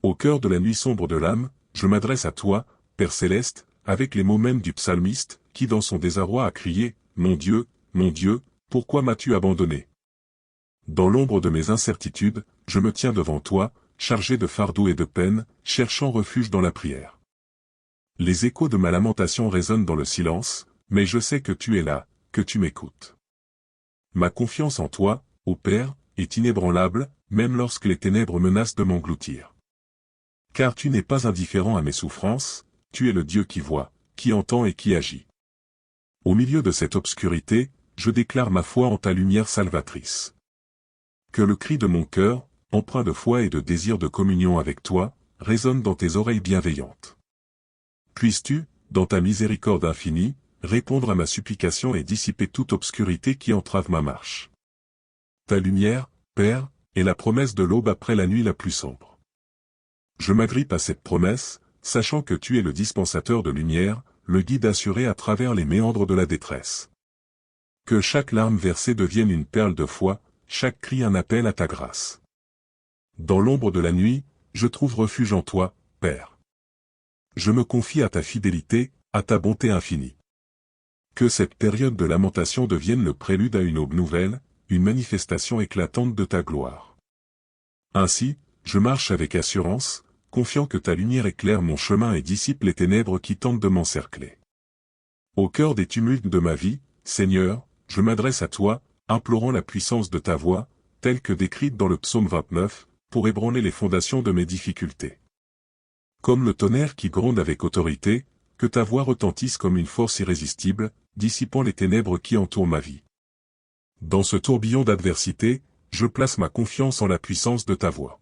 Au cœur de la nuit sombre de l'âme, je m'adresse à toi, Père céleste, avec les mots mêmes du psalmiste, qui dans son désarroi a crié, « Mon Dieu, pourquoi m'as-tu abandonné ?» Dans l'ombre de mes incertitudes, je me tiens devant toi, chargé de fardeaux et de peines, cherchant refuge dans la prière. Les échos de ma lamentation résonnent dans le silence, mais je sais que tu es là, que tu m'écoutes. Ma confiance en toi, ô Père, est inébranlable, même lorsque les ténèbres menacent de m'engloutir. Car tu n'es pas indifférent à mes souffrances, tu es le Dieu qui voit, qui entend et qui agit. Au milieu de cette obscurité, je déclare ma foi en ta lumière salvatrice. Que le cri de mon cœur, empreint de foi et de désir de communion avec toi, résonne dans tes oreilles bienveillantes. Puisses-tu, dans ta miséricorde infinie, répondre à ma supplication et dissiper toute obscurité qui entrave ma marche. Ta lumière, Père, est la promesse de l'aube après la nuit la plus sombre. Je m'agrippe à cette promesse, sachant que tu es le dispensateur de lumière, le guide assuré à travers les méandres de la détresse. Que chaque larme versée devienne une perle de foi, chaque cri un appel à ta grâce. Dans l'ombre de la nuit, je trouve refuge en toi, Père. Je me confie à ta fidélité, à ta bonté infinie. Que cette période de lamentation devienne le prélude à une aube nouvelle, une manifestation éclatante de ta gloire. Ainsi, je marche avec assurance, confiant que ta lumière éclaire mon chemin et dissipe les ténèbres qui tentent de m'encercler. Au cœur des tumultes de ma vie, Seigneur, je m'adresse à toi, implorant la puissance de ta voix, telle que décrite dans le psaume 29, pour ébranler les fondations de mes difficultés. Comme le tonnerre qui gronde avec autorité, que ta voix retentisse comme une force irrésistible, dissipant les ténèbres qui entourent ma vie. Dans ce tourbillon d'adversité, je place ma confiance en la puissance de ta voix.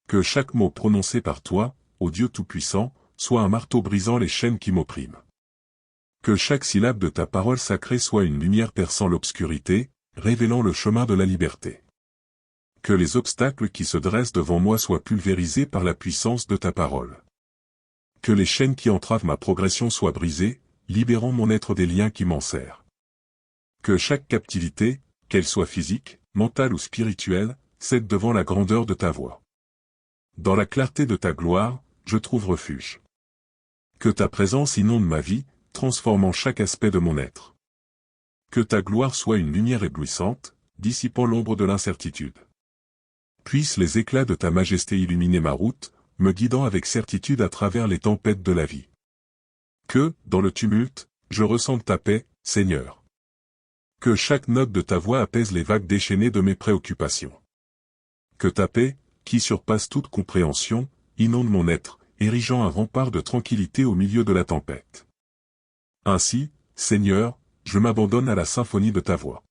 Que chaque mot prononcé par toi, ô Dieu Tout-Puissant, soit un marteau brisant les chaînes qui m'oppriment. Que chaque syllabe de ta parole sacrée soit une lumière perçant l'obscurité, révélant le chemin de la liberté. Que les obstacles qui se dressent devant moi soient pulvérisés par la puissance de ta parole. Que les chaînes qui entravent ma progression soient brisées, libérant mon être des liens qui m'enserrent. Que chaque captivité, qu'elle soit physique, mentale ou spirituelle, cède devant la grandeur de ta voix. Dans la clarté de ta gloire, je trouve refuge. Que ta présence inonde ma vie, transformant chaque aspect de mon être. Que ta gloire soit une lumière éblouissante, dissipant l'ombre de l'incertitude. Puissent les éclats de ta majesté illuminer ma route, me guidant avec certitude à travers les tempêtes de la vie. Que, dans le tumulte, je ressente ta paix, Seigneur. Que chaque note de ta voix apaise les vagues déchaînées de mes préoccupations. Que ta paix, qui surpasse toute compréhension, inonde mon être, érigeant un rempart de tranquillité au milieu de la tempête. Ainsi, Seigneur, je m'abandonne à la symphonie de ta voix.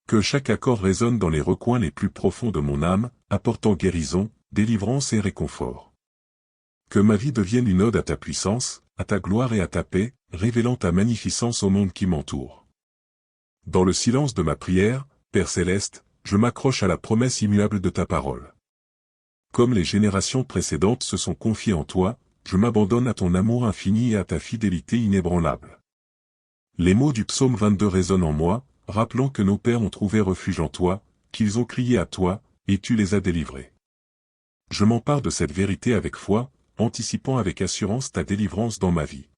Que chaque accord résonne dans les recoins les plus profonds de mon âme, apportant guérison, délivrance et réconfort. Que ma vie devienne une ode à ta puissance, à ta gloire et à ta paix, révélant ta magnificence au monde qui m'entoure. Dans le silence de ma prière, Père céleste, je m'accroche à la promesse immuable de ta parole. Comme les générations précédentes se sont confiées en toi, je m'abandonne à ton amour infini et à ta fidélité inébranlable. Les mots du psaume 22 résonnent en moi, rappelant que nos pères ont trouvé refuge en toi, qu'ils ont crié à toi, et tu les as délivrés. Je m'empare de cette vérité avec foi, anticipant avec assurance ta délivrance dans ma vie.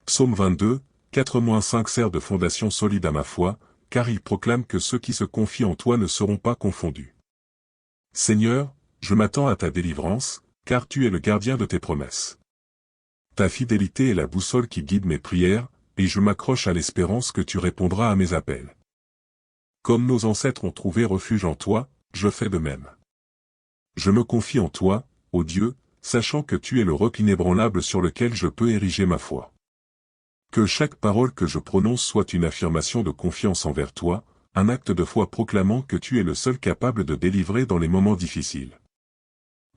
Psaume 22, 4-5 sert de fondation solide à ma foi, car il proclame que ceux qui se confient en toi ne seront pas confondus. Seigneur, je m'attends à ta délivrance, car tu es le gardien de tes promesses. Ta fidélité est la boussole qui guide mes prières, et je m'accroche à l'espérance que tu répondras à mes appels. Comme nos ancêtres ont trouvé refuge en toi, je fais de même. Je me confie en toi, ô Dieu, sachant que tu es le roc inébranlable sur lequel je peux ériger ma foi. Que chaque parole que je prononce soit une affirmation de confiance envers toi, un acte de foi proclamant que tu es le seul capable de délivrer dans les moments difficiles.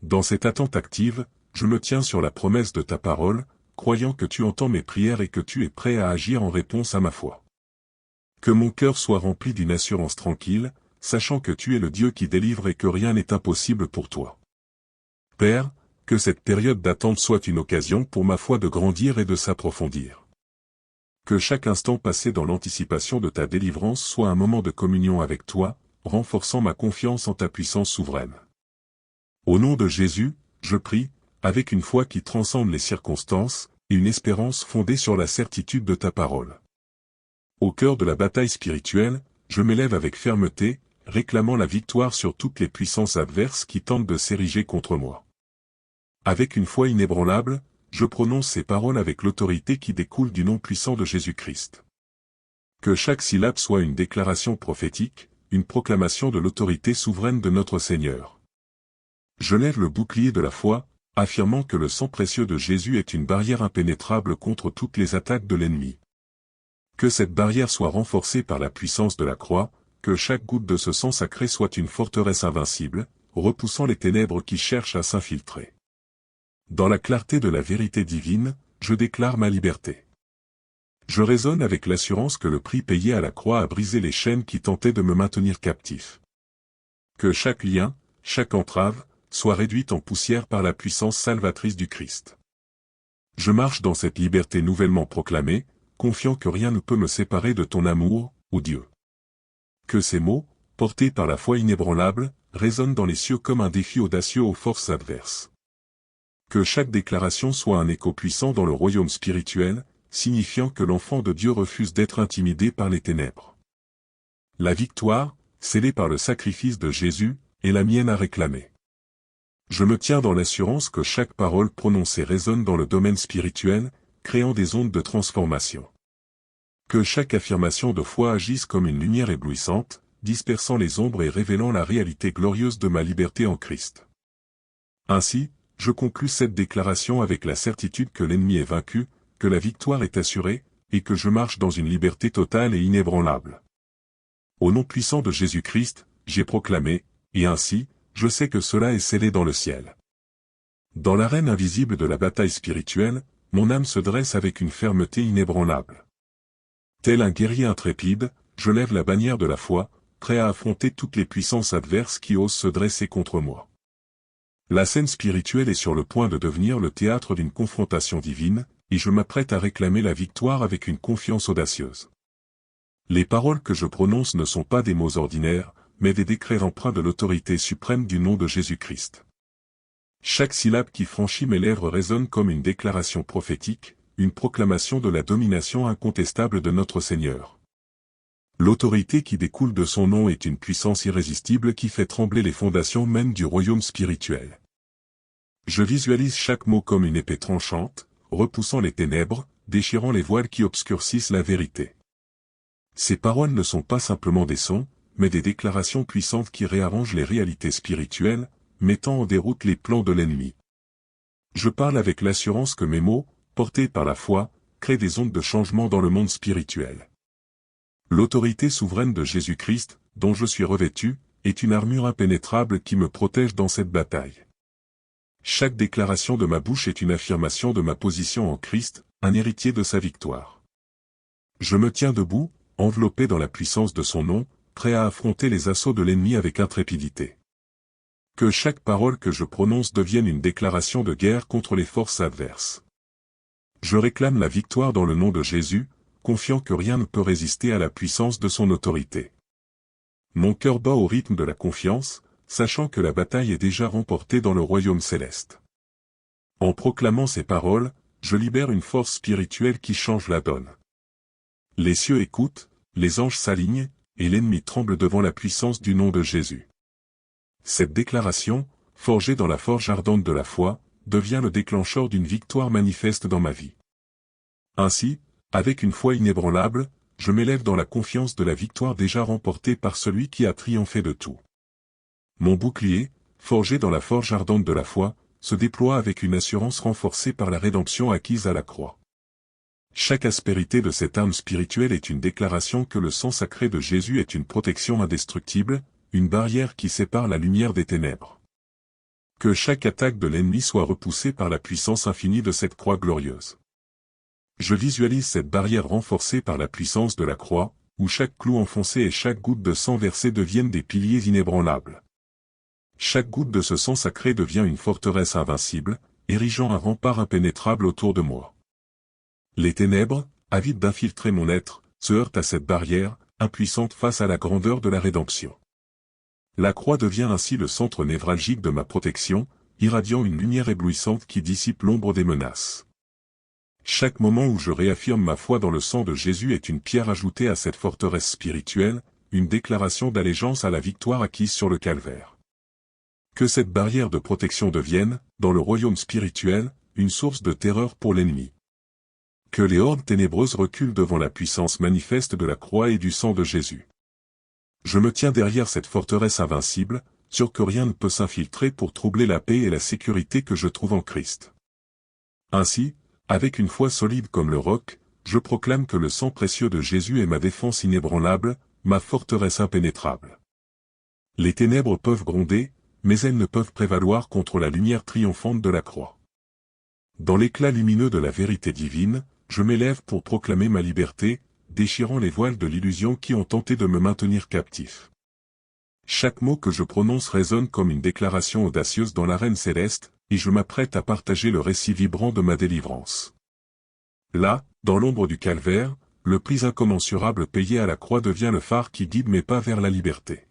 Dans cette attente active, je me tiens sur la promesse de ta parole, croyant que tu entends mes prières et que tu es prêt à agir en réponse à ma foi. Que mon cœur soit rempli d'une assurance tranquille, sachant que tu es le Dieu qui délivre et que rien n'est impossible pour toi. Père, que cette période d'attente soit une occasion pour ma foi de grandir et de s'approfondir. Que chaque instant passé dans l'anticipation de ta délivrance soit un moment de communion avec toi, renforçant ma confiance en ta puissance souveraine. Au nom de Jésus, je prie, avec une foi qui transcende les circonstances, et une espérance fondée sur la certitude de ta parole. Au cœur de la bataille spirituelle, je m'élève avec fermeté, réclamant la victoire sur toutes les puissances adverses qui tentent de s'ériger contre moi. Avec une foi inébranlable, je prononce ces paroles avec l'autorité qui découle du nom puissant de Jésus-Christ. Que chaque syllabe soit une déclaration prophétique, une proclamation de l'autorité souveraine de notre Seigneur. Je lève le bouclier de la foi, affirmant que le sang précieux de Jésus est une barrière impénétrable contre toutes les attaques de l'ennemi. Que cette barrière soit renforcée par la puissance de la croix, que chaque goutte de ce sang sacré soit une forteresse invincible, repoussant les ténèbres qui cherchent à s'infiltrer. Dans la clarté de la vérité divine, je déclare ma liberté. Je raisonne avec l'assurance que le prix payé à la croix a brisé les chaînes qui tentaient de me maintenir captif. Que chaque lien, chaque entrave, soit réduite en poussière par la puissance salvatrice du Christ. Je marche dans cette liberté nouvellement proclamée, confiant que rien ne peut me séparer de ton amour, ô Dieu. Que ces mots, portés par la foi inébranlable, résonnent dans les cieux comme un défi audacieux aux forces adverses. Que chaque déclaration soit un écho puissant dans le royaume spirituel, signifiant que l'enfant de Dieu refuse d'être intimidé par les ténèbres. La victoire, scellée par le sacrifice de Jésus, est la mienne à réclamer. Je me tiens dans l'assurance que chaque parole prononcée résonne dans le domaine spirituel, créant des ondes de transformation. Que chaque affirmation de foi agisse comme une lumière éblouissante, dispersant les ombres et révélant la réalité glorieuse de ma liberté en Christ. Ainsi, je conclus cette déclaration avec la certitude que l'ennemi est vaincu, que la victoire est assurée, et que je marche dans une liberté totale et inébranlable. Au nom puissant de Jésus-Christ, j'ai proclamé, et ainsi, je sais que cela est scellé dans le ciel. Dans l'arène invisible de la bataille spirituelle, mon âme se dresse avec une fermeté inébranlable. Tel un guerrier intrépide, je lève la bannière de la foi, prêt à affronter toutes les puissances adverses qui osent se dresser contre moi. La scène spirituelle est sur le point de devenir le théâtre d'une confrontation divine, et je m'apprête à réclamer la victoire avec une confiance audacieuse. Les paroles que je prononce ne sont pas des mots ordinaires, mais des décrets empreints de l'autorité suprême du nom de Jésus-Christ. Chaque syllabe qui franchit mes lèvres résonne comme une déclaration prophétique, une proclamation de la domination incontestable de notre Seigneur. L'autorité qui découle de son nom est une puissance irrésistible qui fait trembler les fondations même du royaume spirituel. Je visualise chaque mot comme une épée tranchante, repoussant les ténèbres, déchirant les voiles qui obscurcissent la vérité. Ces paroles ne sont pas simplement des sons, mais des déclarations puissantes qui réarrangent les réalités spirituelles, mettant en déroute les plans de l'ennemi. Je parle avec l'assurance que mes mots, portés par la foi, créent des ondes de changement dans le monde spirituel. L'autorité souveraine de Jésus-Christ, dont je suis revêtu, est une armure impénétrable qui me protège dans cette bataille. Chaque déclaration de ma bouche est une affirmation de ma position en Christ, un héritier de sa victoire. Je me tiens debout, enveloppé dans la puissance de son nom, prêt à affronter les assauts de l'ennemi avec intrépidité. Que chaque parole que je prononce devienne une déclaration de guerre contre les forces adverses. Je réclame la victoire dans le nom de Jésus, confiant que rien ne peut résister à la puissance de son autorité. Mon cœur bat au rythme de la confiance, sachant que la bataille est déjà remportée dans le royaume céleste. En proclamant ces paroles, je libère une force spirituelle qui change la donne. Les cieux écoutent, les anges s'alignent, et l'ennemi tremble devant la puissance du nom de Jésus. Cette déclaration, forgée dans la forge ardente de la foi, devient le déclencheur d'une victoire manifeste dans ma vie. Ainsi, avec une foi inébranlable, je m'élève dans la confiance de la victoire déjà remportée par celui qui a triomphé de tout. Mon bouclier, forgé dans la forge ardente de la foi, se déploie avec une assurance renforcée par la rédemption acquise à la croix. Chaque aspérité de cette arme spirituelle est une déclaration que le sang sacré de Jésus est une protection indestructible, une barrière qui sépare la lumière des ténèbres. Que chaque attaque de l'ennemi soit repoussée par la puissance infinie de cette croix glorieuse. Je visualise cette barrière renforcée par la puissance de la croix, où chaque clou enfoncé et chaque goutte de sang versé deviennent des piliers inébranlables. Chaque goutte de ce sang sacré devient une forteresse invincible, érigeant un rempart impénétrable autour de moi. Les ténèbres, avides d'infiltrer mon être, se heurtent à cette barrière, impuissante face à la grandeur de la rédemption. La croix devient ainsi le centre névralgique de ma protection, irradiant une lumière éblouissante qui dissipe l'ombre des menaces. Chaque moment où je réaffirme ma foi dans le sang de Jésus est une pierre ajoutée à cette forteresse spirituelle, une déclaration d'allégeance à la victoire acquise sur le calvaire. Que cette barrière de protection devienne, dans le royaume spirituel, une source de terreur pour l'ennemi. Que les hordes ténébreuses reculent devant la puissance manifeste de la croix et du sang de Jésus. Je me tiens derrière cette forteresse invincible, sûr que rien ne peut s'infiltrer pour troubler la paix et la sécurité que je trouve en Christ. Ainsi, avec une foi solide comme le roc, je proclame que le sang précieux de Jésus est ma défense inébranlable, ma forteresse impénétrable. Les ténèbres peuvent gronder, mais elles ne peuvent prévaloir contre la lumière triomphante de la croix. Dans l'éclat lumineux de la vérité divine, je m'élève pour proclamer ma liberté, déchirant les voiles de l'illusion qui ont tenté de me maintenir captif. Chaque mot que je prononce résonne comme une déclaration audacieuse dans l'arène céleste, et je m'apprête à partager le récit vibrant de ma délivrance. Là, dans l'ombre du calvaire, le prix incommensurable payé à la croix devient le phare qui guide mes pas vers la liberté.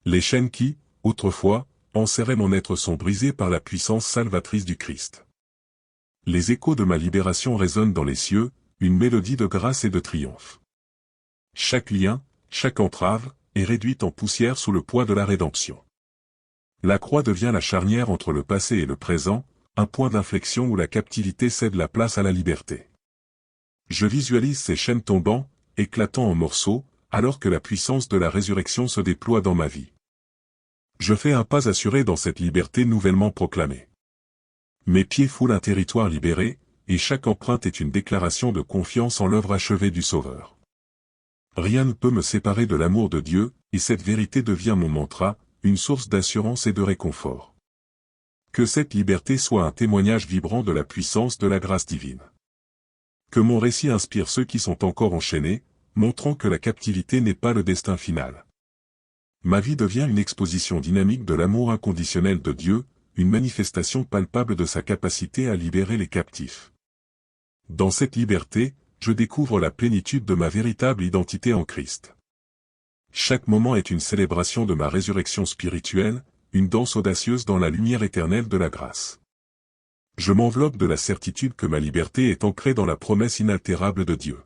Les chaînes qui, autrefois, enserraient mon être sont brisées par la puissance salvatrice du Christ. Les échos de ma libération résonnent dans les cieux, une mélodie de grâce et de triomphe. Chaque lien, chaque entrave, est réduite en poussière sous le poids de la rédemption. La croix devient la charnière entre le passé et le présent, un point d'inflexion où la captivité cède la place à la liberté. Je visualise ces chaînes tombant, éclatant en morceaux, alors que la puissance de la résurrection se déploie dans ma vie. Je fais un pas assuré dans cette liberté nouvellement proclamée. Mes pieds foulent un territoire libéré, et chaque empreinte est une déclaration de confiance en l'œuvre achevée du Sauveur. Rien ne peut me séparer de l'amour de Dieu, et cette vérité devient mon mantra, une source d'assurance et de réconfort. Que cette liberté soit un témoignage vibrant de la puissance de la grâce divine. Que mon récit inspire ceux qui sont encore enchaînés, montrant que la captivité n'est pas le destin final. Ma vie devient une exposition dynamique de l'amour inconditionnel de Dieu, une manifestation palpable de sa capacité à libérer les captifs. Dans cette liberté, je découvre la plénitude de ma véritable identité en Christ. Chaque moment est une célébration de ma résurrection spirituelle, une danse audacieuse dans la lumière éternelle de la grâce. Je m'enveloppe de la certitude que ma liberté est ancrée dans la promesse inaltérable de Dieu.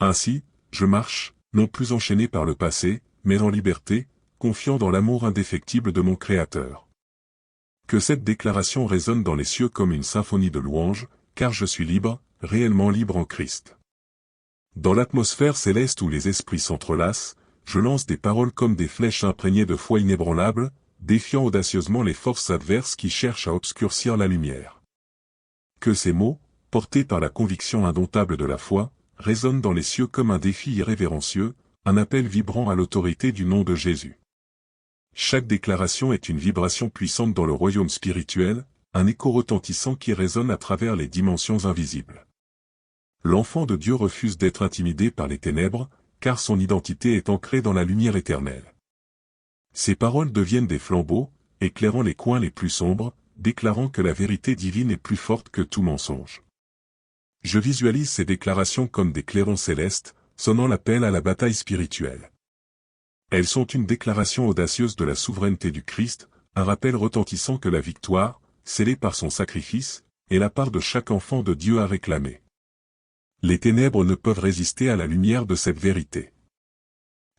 Ainsi, je marche, non plus enchaîné par le passé, mais en liberté, confiant dans l'amour indéfectible de mon Créateur. Que cette déclaration résonne dans les cieux comme une symphonie de louanges, car je suis libre, réellement libre en Christ. Dans l'atmosphère céleste où les esprits s'entrelacent, je lance des paroles comme des flèches imprégnées de foi inébranlable, défiant audacieusement les forces adverses qui cherchent à obscurcir la lumière. Que ces mots, portés par la conviction indomptable de la foi, résonnent dans les cieux comme un défi irrévérencieux, un appel vibrant à l'autorité du nom de Jésus. Chaque déclaration est une vibration puissante dans le royaume spirituel, un écho retentissant qui résonne à travers les dimensions invisibles. L'enfant de Dieu refuse d'être intimidé par les ténèbres, car son identité est ancrée dans la lumière éternelle. Ces paroles deviennent des flambeaux, éclairant les coins les plus sombres, déclarant que la vérité divine est plus forte que tout mensonge. Je visualise ces déclarations comme des clairons célestes, sonnant l'appel à la bataille spirituelle. Elles sont une déclaration audacieuse de la souveraineté du Christ, un rappel retentissant que la victoire, scellée par son sacrifice, est la part de chaque enfant de Dieu à réclamer. Les ténèbres ne peuvent résister à la lumière de cette vérité.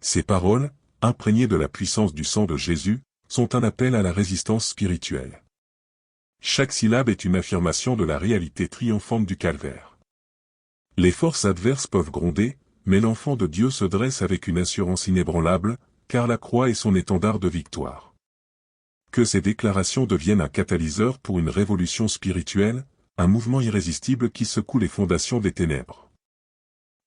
Ces paroles, imprégnées de la puissance du sang de Jésus, sont un appel à la résistance spirituelle. Chaque syllabe est une affirmation de la réalité triomphante du calvaire. Les forces adverses peuvent gronder, mais l'enfant de Dieu se dresse avec une assurance inébranlable, car la croix est son étendard de victoire. Que ces déclarations deviennent un catalyseur pour une révolution spirituelle, un mouvement irrésistible qui secoue les fondations des ténèbres.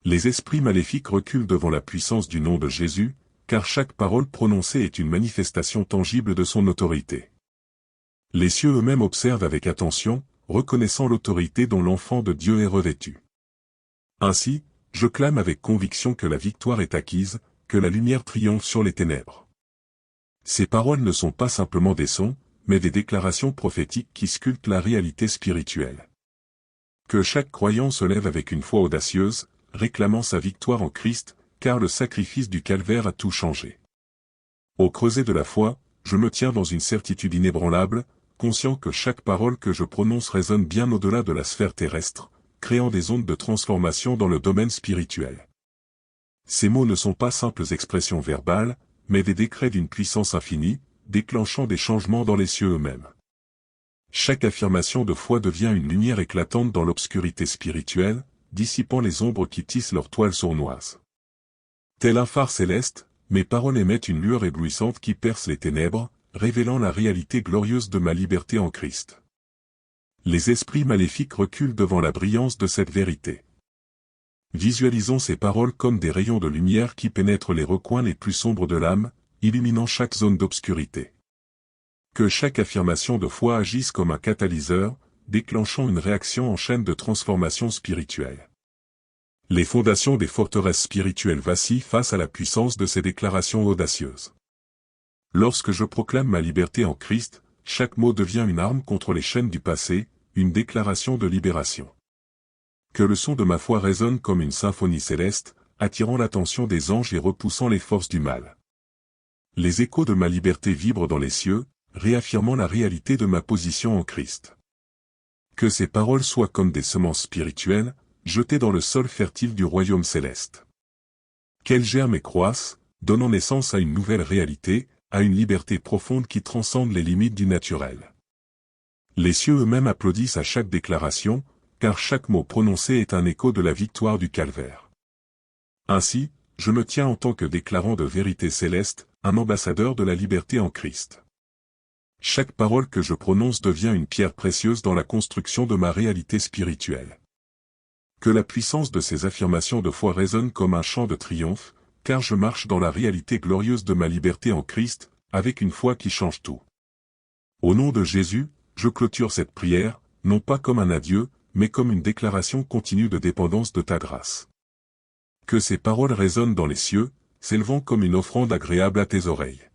Les esprits maléfiques reculent devant la puissance du nom de Jésus, car chaque parole prononcée est une manifestation tangible de son autorité. Les cieux eux-mêmes observent avec attention, reconnaissant l'autorité dont l'enfant de Dieu est revêtu. Ainsi, je clame avec conviction que la victoire est acquise, que la lumière triomphe sur les ténèbres. Ces paroles ne sont pas simplement des sons, mais des déclarations prophétiques qui sculptent la réalité spirituelle. Que chaque croyant se lève avec une foi audacieuse, réclamant sa victoire en Christ, car le sacrifice du calvaire a tout changé. Au creuset de la foi, je me tiens dans une certitude inébranlable, conscient que chaque parole que je prononce résonne bien au-delà de la sphère terrestre, créant des ondes de transformation dans le domaine spirituel. Ces mots ne sont pas simples expressions verbales, mais des décrets d'une puissance infinie, déclenchant des changements dans les cieux eux-mêmes. Chaque affirmation de foi devient une lumière éclatante dans l'obscurité spirituelle, dissipant les ombres qui tissent leur toile sournoise. Tel un phare céleste, mes paroles émettent une lueur éblouissante qui perce les ténèbres, révélant la réalité glorieuse de ma liberté en Christ. Les esprits maléfiques reculent devant la brillance de cette vérité. Visualisons ces paroles comme des rayons de lumière qui pénètrent les recoins les plus sombres de l'âme, illuminant chaque zone d'obscurité. Que chaque affirmation de foi agisse comme un catalyseur, déclenchant une réaction en chaîne de transformation spirituelle. Les fondations des forteresses spirituelles vacillent face à la puissance de ces déclarations audacieuses. Lorsque je proclame ma liberté en Christ, chaque mot devient une arme contre les chaînes du passé, une déclaration de libération. Que le son de ma foi résonne comme une symphonie céleste, attirant l'attention des anges et repoussant les forces du mal. Les échos de ma liberté vibrent dans les cieux, réaffirmant la réalité de ma position en Christ. Que ces paroles soient comme des semences spirituelles, jetées dans le sol fertile du royaume céleste. Qu'elles germent et croissent, donnant naissance à une nouvelle réalité, à une liberté profonde qui transcende les limites du naturel. Les cieux eux-mêmes applaudissent à chaque déclaration, car chaque mot prononcé est un écho de la victoire du calvaire. Ainsi, je me tiens en tant que déclarant de vérité céleste, un ambassadeur de la liberté en Christ. Chaque parole que je prononce devient une pierre précieuse dans la construction de ma réalité spirituelle. Que la puissance de ces affirmations de foi résonne comme un chant de triomphe, car je marche dans la réalité glorieuse de ma liberté en Christ, avec une foi qui change tout. Au nom de Jésus, je clôture cette prière, non pas comme un adieu, mais comme une déclaration continue de dépendance de ta grâce. Que ces paroles résonnent dans les cieux, s'élevant comme une offrande agréable à tes oreilles.